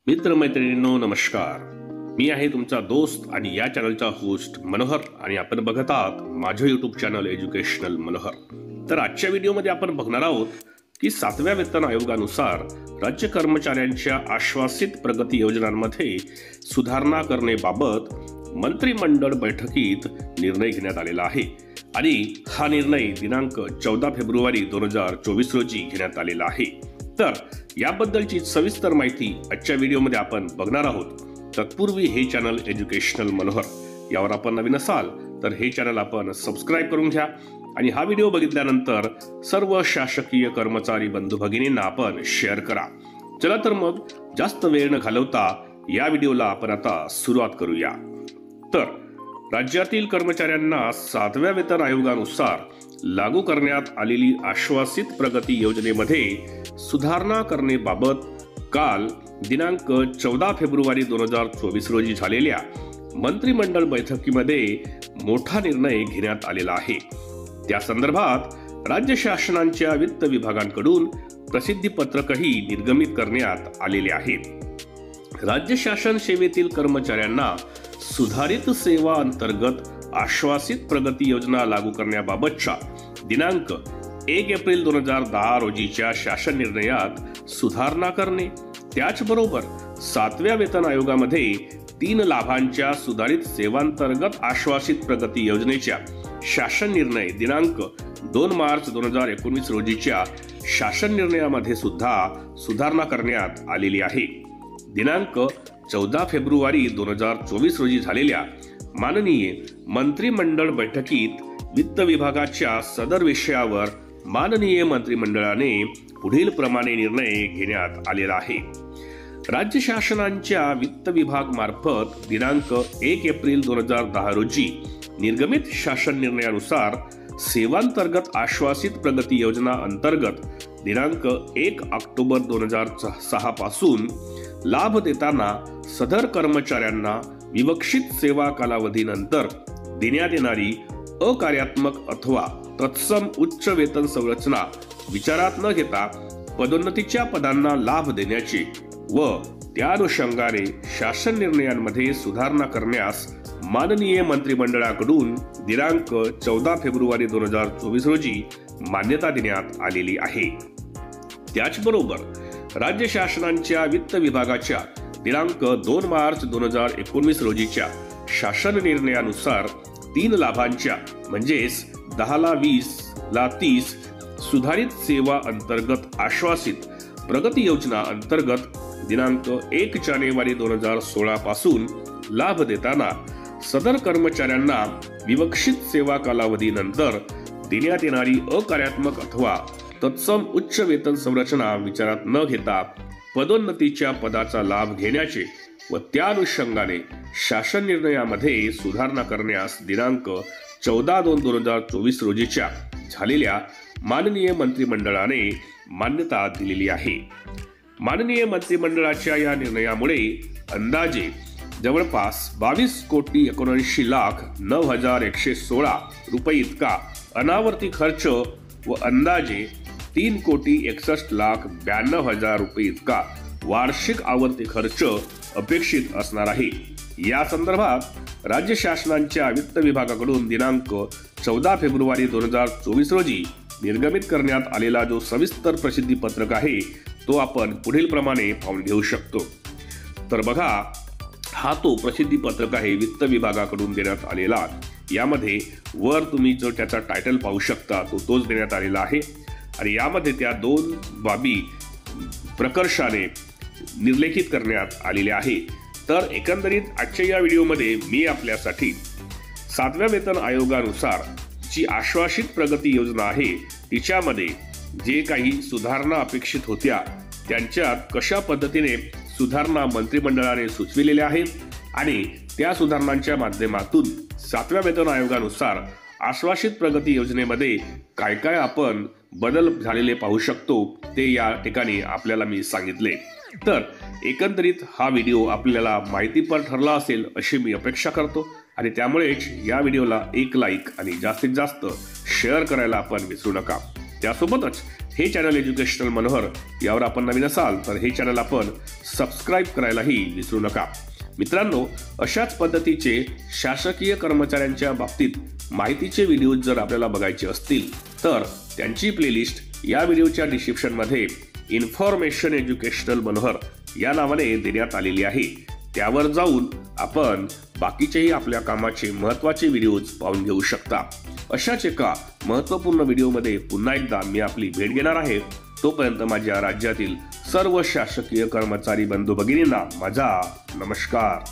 मित्रमैत्रिणींनो नमस्कार. मी आहे तुमचा दोस्त आणि या चॅनलचा होस्ट मनोहर आणि आपण बघत आहात माझं यूट्यूब चॅनल एज्युकेशनल मनोहर. तर आजच्या व्हिडिओमध्ये आपण बघणार आहोत की 7व्या वेतन आयोगानुसार राज्य कर्मचाऱ्यांच्या आश्वासित प्रगती योजनांमध्ये सुधारणा करण्याबाबत मंत्रिमंडळ बैठकीत निर्णय घेण्यात आलेला आहे आणि हा निर्णय दिनांक 14 फेब्रुवारी 2024 रोजी घेण्यात आलेला आहे. तर याबद्दलची सविस्तर माहिती आजच्या व्हिडिओमध्ये आपण बघणार आहोत. तत्पूर्वी हे चॅनल एज्युकेशनल मनोहर यावर आपण नवीन असाल तर हे चॅनल आपण सबस्क्राईब करून घ्या आणि हा व्हिडिओ बघितल्यानंतर सर्व शासकीय कर्मचारी बंधू भगिनींना आपण शेअर करा. चला तर मग जास्त वेळ न घालवता या व्हिडिओला आपण आता सुरुवात करूया. तर राज्यातील कर्मचाऱ्यांना 7व्या वेतन आयोगानुसार लागू करण्यात आलेली आश्वासित प्रगती योजनेमध्ये सुधारणा करण्याबाबत काल दिनांक 14 फेब्रुवारी 2024 रोजी झालेल्या मंत्रिमंडळ बैठकीमध्ये मोठा निर्णय घेण्यात आलेला आहे. त्या संदर्भात राज्य शासनाच्या वित्त विभागांकडून प्रसिद्धी पत्रकही निर्गमित करण्यात आलेले आहेत. राज्य शासन सेवेतील कर्मचाऱ्यांना सुधारित सेवा अंतर्गत आश्वासित प्रगती योजना लागू करण्याबाबतच्या दिनांक 1 एप्रिल 2010 रोजीच्या शासन निर्णयात सुधारणा करणे, त्याचबरोबर 7व्या वेतन आयोगामध्ये 3 लाभांच्या सुधारित सेवांतर्गत आश्वासित प्रगती योजनेच्या शासन निर्णय दिनांक 2 मार्च 2019 रोजीच्या शासन निर्णयामध्ये सुद्धा सुधारणा करण्यात आलेली आहे. दिनांक 14 फेब्रुवारी 2024 रोजी झालेल्या माननीय मंत्रिमंडळ बैठकीत वित्त विभागाच्या सदर विषयावर माननीय मंत्रिमंडळाने पुढील प्रमाणे निर्णय घेण्यात आलेला आहे. राज्य शासनाच्या वित्त विभाग मार्फत दिनांक 1 एप्रिल 2010 रोजी निर्गमित शासन निर्णयानुसार सेवांतर्गत आश्वासित प्रगती योजना अंतर्गत दिनांक 1 ऑक्टोबर 2006 पासून लाभ देताना सदर कर्मचाऱ्यांना विवक्षित सेवा कालावधीनंतर देण्यात येणारी अकार्यात्मक अथवा तत्सम उच्च वेतन संरचना विचारात न घेता पदोन्नतीच्या पदांना लाभ देण्याचे व त्या अनुषंगाने शासन निर्णयांमध्ये सुधारणा करण्यास माननीय मंत्रिमंडळाकडून दिनांक 14 फेब्रुवारी 2024 रोजी मान्यता देण्यात आलेली आहे. त्याचबरोबर राज्य शासनाच्या वित्त विभागाच्या दिनांक 2 मार्च 2019 रोजीच्या शासन निर्णयानुसार 3 लाभांच्या म्हणजेच 10 ला 20 ला 30 सुधारित सेवा अंतर्गत आश्वासित प्रगती योजना अंतर्गत दिनांक 1 जानेवारी 2016 पासून लाभ देताना सदर कर्मचाऱ्यांना विवक्षित सेवा कालावधीनंतर देण्यात येणारी अकार्यात्मक अथवा तत्सम उच्च वेतन संरचना विचारात न घेता पदोन्नतीच्या पदाचा लाभ घेण्याचे व त्या अनुषंगाने शासन निर्णयामध्ये सुधारणा करण्यास दिनांक 14/2/2024 रोजीच्या झालेल्या माननीय मंत्रिमंडळाने मान्यता दिलेली आहे. माननीय मंत्रिमंडळाच्या या निर्णयामुळे अंदाजे जवळपास 22,79,09,116 रुपये इतका अनावर्ती खर्च व अंदाजे 3,61,92,000 रुपये इतका वार्षिक आवर्ती खर्च अपेक्षित असणार आहे. या संदर्भात राज्य शासनाच्या वित्त विभागाकडून दिनांक 14 फेब्रुवारी 2024 रोजी निर्गमित करण्यात आलेला जो सविस्तर प्रसिद्धी पत्रक आहे तो आपण पुढील प्रमाणे पाहून घेऊ शकतो. तर बघा, हा तो प्रसिद्धी पत्रक आहे वित्त विभागाकडून देण्यात आलेला. यामध्ये वर तुम्ही जो त्याचा टायटल पाहू शकता तोच देण्यात आलेला आहे आणि यामध्ये त्या 2 बाबी प्रकर्षाने निर्लेखित करण्यात आलेले आहे. तर एकंदरीत आजच्या या व्हिडिओमध्ये मी आपल्यासाठी 7व्या वेतन आयोगानुसार जी आश्वासित प्रगती योजना आहे तिच्यामध्ये जे काही सुधारणा अपेक्षित होत्या त्यांच्यात कशा पद्धतीने सुधारणा मंत्रिमंडळाने सुचविलेल्या आहेत आणि त्या सुधारणांच्या माध्यमातून 7व्या वेतन आयोगानुसार आश्वासित प्रगती योजनेमध्ये काय काय आपण बदल झालेले पाहू शकतो ते या ठिकाणी आपल्याला मी सांगितले. तर एकंदरीत हा व्हिडिओ आपल्याला माहितीपर ठरला असेल अशी मी अपेक्षा करतो आणि त्यामुळेच या व्हिडिओला एक लाईक आणि जास्तीत जास्त शेअर करायला आपण विसरू नका। त्यासोबतच हे चॅनल एज्युकेशनल मनोहर यावर आपण नवीन असाल तर हे चॅनल आपण सबस्क्राईब करायलाही विसरू नका। मित्रांनो, अशाच पद्धतीचे शासकीय कर्मचाऱ्यांच्या बाबतीत माहितीचे व्हिडिओज जर आपल्याला बघायचे असतील तर त्यांची प्लेलिस्ट या व्हिडिओच्या डिस्क्रिप्शनमध्ये इन्फॉर्मेशन एज्युकेशनल मनोहर या नावाने देण्यात आलेली आहे। त्यावर जाऊन आपण बाकीचेही आपल्या कामाचे महत्त्वाचे व्हिडिओज पाहून घेऊ शकता। अशाच एका महत्त्वपूर्ण व्हिडिओमध्ये पुन्हा एकदा मी आपली भेट घेणार आहे। तोपर्यंत माझ्या राज्यातील सर्व शासकीय कर्मचारी बंधू भगिनींना माझा नमस्कार।